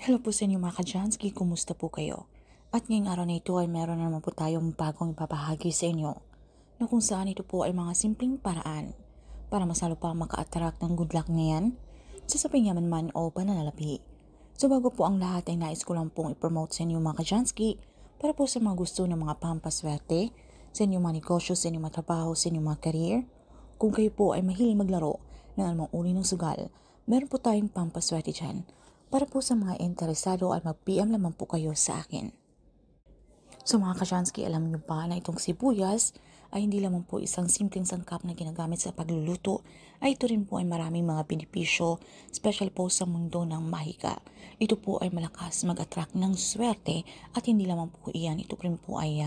Hello po sa inyo mga ka-Jansky, kumusta po kayo? At ngayong araw na ito ay meron na naman po tayong bagong ipapahagi sa inyo na kung saan ito po ay mga simpleng paraan para mas lalo pa maka-attract ng good luck ngayon sa sapinyaman man o pananalapi. So bago po ang lahat ay nais ko lang pong i-promote sa inyo mga ka-Jansky para po sa mga gusto ng mga pampaswerte, sa inyong mga negosyo, sa inyong mga trabaho, sa inyong mga career. Kung kayo po ay mahilig maglaro ng anumang uri ng sugal, meron po tayong pampaswerte dyan. Para po sa mga interesado ay mag-PM lamang po kayo sa akin. So mga ka-Jansky, alam nyo ba na itong sibuyas ay hindi lamang po isang simpleng sangkap na ginagamit sa pagluluto, ay ito rin po ay maraming mga benepisyo, special po sa mundo ng mahika. Ito po ay malakas mag-attract ng swerte at hindi lamang po iyan, ito rin po ay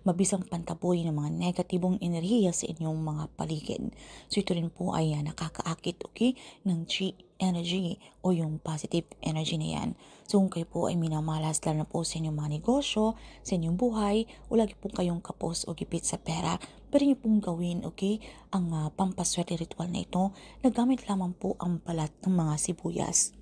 mabisang pantaboy ng mga negatibong enerhiya sa inyong mga paligid. So ito rin po ay nakakaakit, okay, ng chi energy o yung positive energy na yan. So kung kayo po ay minamalas lalo na po sa inyong mga negosyo, sa inyong buhay, o lagi po kayong kapos o gipit sa pera, pwede niyo pong gawin, okay, ang pampaswerte ritual na ito na gamit lamang po ang balat ng mga sibuyas.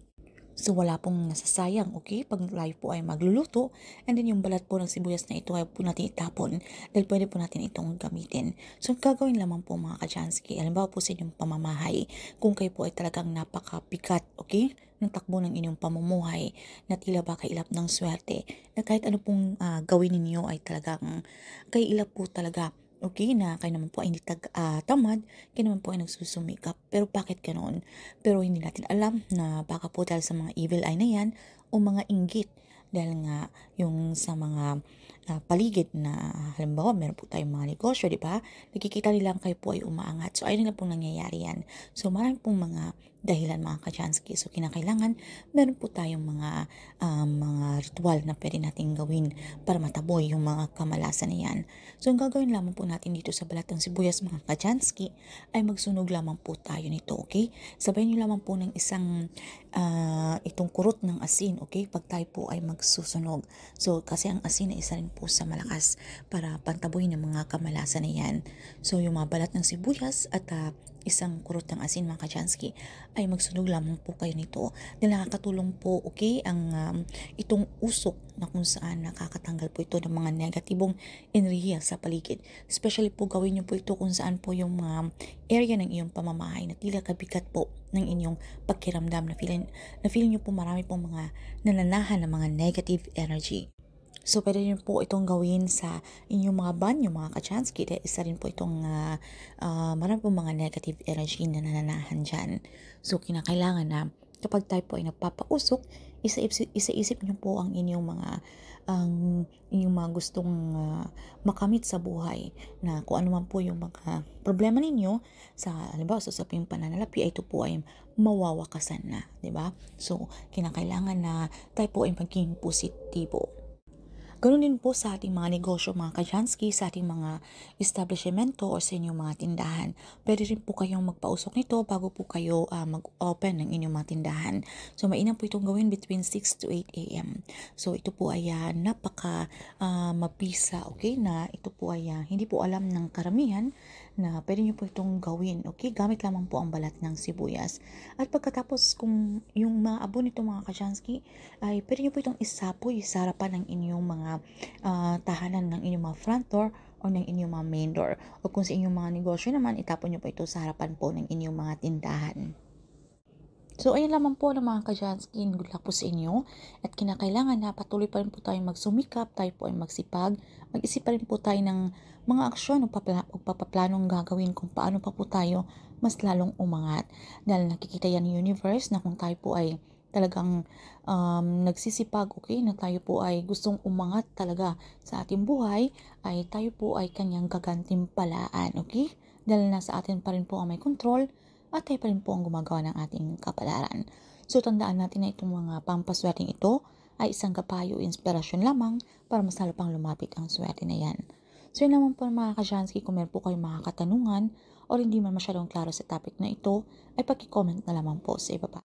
So wala pong nasasayang, okay? Pag tayo po ay magluluto, and then yung balat po ng sibuyas na ito ay po natin itapon dahil pwede po natin itong gamitin. So gagawin lamang po mga ka-Jansky, alimbawa po sa inyong pamamahay, kung kayo po ay talagang napakapikat, okay, ng takbo ng inyong pamumuhay na tila ba kailap ng swerte, na kahit ano pong gawin ninyo ay talagang kailap po talaga. Okay, na kayo naman po ay hindi tamad, kayo naman po ay nagsusumikap. Pero bakit ganoon? Pero hindi natin alam na baka po dahil sa mga evil eye na yan o mga inggit. Dahil nga yung sa mga paligid na halimbawa meron po tayong mga negosyo, di ba? Nakikita nilang kayo po ay umaangat. So ayun na pong nangyayari yan. So marami pong mga dahilan mga ka-Jansky. So kinakailangan meron po tayong mga ritual na pwede natin gawin para mataboy yung mga kamalasan na yan. So ang gagawin lamang po natin dito sa balat ng sibuyas mga ka-Jansky ay magsunog lamang po tayo nito, okay? Sabayin nyo lamang po ng isang itong kurot ng asin, okay? Pag tayo po ay magsusunog. So kasi ang asin ay isa rin po sa malakas para pantaboy ng mga kamalasan na yan. So yung mga balat ng sibuyas at isang kurot ng asin mga ka-Jansky ay magsunog lamang po kayo nito dahil nakakatulong po, okay, ang itong usok na kung saan nakakatanggal po ito ng mga negatibong enerhiya sa paligid. Especially po gawin nyo po ito kung saan po yung area ng iyong pamamahay na tila kabigat po ng inyong pagkiramdam na feeling nyo po marami pong mga nananahan ng mga negative energy. So, pwede nyo po itong gawin sa inyong mga banyo, mga ka-Jansky. Isa rin po itong marami pong mga negative energy na nananahan dyan. So, kinakailangan na kapag tayo po ay nagpapausok, isa-isip nyo po ang inyong mga gustong makamit sa buhay, na kung ano man po yung mga problema ninyo sa halimbawa sa usaping pananalapi, ito po ay mawawakasan na, di ba? So, kinakailangan na tayo po ay maging positibo. Ganun din po sa ating mga negosyo mga ka-Jansky, sa ating mga establishmento o sa inyong mga tindahan. Pwede rin po kayong magpausok nito bago po kayo mag-open ng inyong mga tindahan. So mainam po itong gawin between 6 to 8 a.m. So ito po ay napaka mabisa, okay, na ito po ay hindi po alam ng karamihan na pwede nyo po itong gawin, okay, gamit lamang po ang balat ng sibuyas. At pagkatapos kung yung mga abo nito mga ka-Jansky ay pwede nyo po itong isapoy sa harapan ng inyong mga tahanan ng inyong mga front door o ng inyong mga main door. O kung sa inyong mga negosyo naman, itapon nyo po ito sa harapan po ng inyong mga tindahan. So, ayun lamang po ng mga ka-Jansky. Good luck po sa inyo. At kinakailangan na patuloy pa rin po tayong magsumikap, tayo po ay magsipag. Mag-isip pa rin po tayo ng mga aksyon o papaplanong gagawin kung paano pa po tayo mas lalong umangat. Dahil nakikita yan ng universe na kung tayo po ay talagang nagsisipag, okay, na tayo po ay gustong umangat talaga sa ating buhay, ay tayo po ay kanyang gagantimpalaan, okay? Dahil nasa atin pa rin po ang may control at tayo pa rin po ang gumagawa ng ating kapalaran. So tandaan natin na itong mga pampaswerteng ito ay isang kapayo, inspirasyon lamang para mas lalo pang lumapit ang swerte na yan. So yun naman po mga ka-Jansky, kung meron po kayong mga katanungan o hindi man masyadong klaro sa topic na ito, ay paki-comment na lamang po sa ibaba.